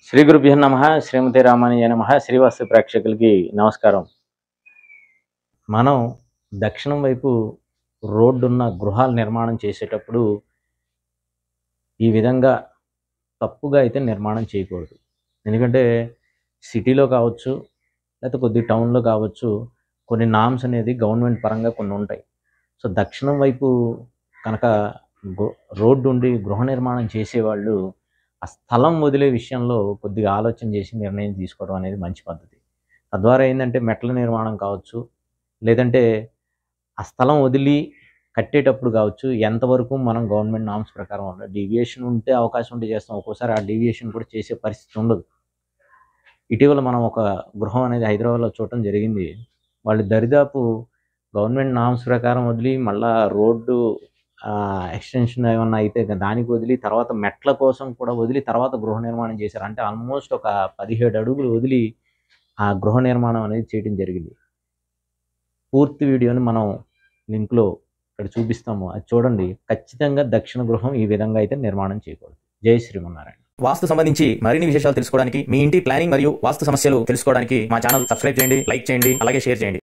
శ్రీ గురుభ్యో నమః శ్రీమతి రామానుజాయ నమః శ్రీవాస్తు ప్రేక్షకులకి నమస్కారం. మనం దక్షిణం వైపు రోడ్డున్న గృహాల నిర్మాణం చేసేటప్పుడు ఈ విధంగా తప్పుగా అయితే నిర్మాణం చేయకూడదు. ఎందుకంటే సిటీలో కావచ్చు, లేకపోతే కొద్ది టౌన్లో కావచ్చు, కొన్ని నామ్స్ అనేది గవర్నమెంట్ పరంగా కొన్ని ఉంటాయి. సో దక్షిణం వైపు కనుక రోడ్డు ఉండి గృహ నిర్మాణం చేసేవాళ్ళు ఆ స్థలం వదిలే విషయంలో కొద్దిగా ఆలోచన చేసి నిర్ణయం తీసుకోవడం అనేది మంచి పద్ధతి. తద్వారా ఏంటంటే మెట్ల నిర్మాణం కావచ్చు, లేదంటే ఆ స్థలం వదిలి కట్టేటప్పుడు కావచ్చు, ఎంతవరకు మనం గవర్నమెంట్ నామ్స్ ప్రకారం డీవియేషన్ ఉంటే అవకాశం ఉంటే చేస్తాం. ఒక్కోసారి ఆ డీవియేషన్ కూడా చేసే పరిస్థితి ఉండదు. ఇటీవల మనం ఒక గృహం అనేది హైదరాబాద్లో చూడటం జరిగింది. వాళ్ళు దరిదాపు గవర్నమెంట్ నామ్స్ ప్రకారం వదిలి మళ్ళా రోడ్డు ఎక్స్టెన్షన్ ఏమన్నా అయితే దానికి వదిలి తర్వాత మెట్ల కోసం కూడా వదిలి తర్వాత గృహ నిర్మాణం చేశారు. అంటే ఆల్మోస్ట్ ఒక 17 అడుగులు వదిలి ఆ గృహ నిర్మాణం అనేది చేయడం జరిగింది. పూర్తి వీడియోని మనం లింక్లో ఇక్కడ చూపిస్తాము, అది చూడండి. ఖచ్చితంగా దక్షిణ గృహం ఈ విధంగా అయితే నిర్మాణం చేయకూడదు. జై శ్రీమన్నారాయణ. వాస్తు సంబంధించి మరిన్ని విశేషాలు తెలుసుకోవడానికి, మీ ఇంటి ప్లానింగ్ మరియు వాస్తు సమస్యలు తెలుసుకోవడానికి మా ఛానల్ సబ్స్క్రైబ్ చేయండి, లైక్ చేయండి, అలాగే షేర్ చేయండి.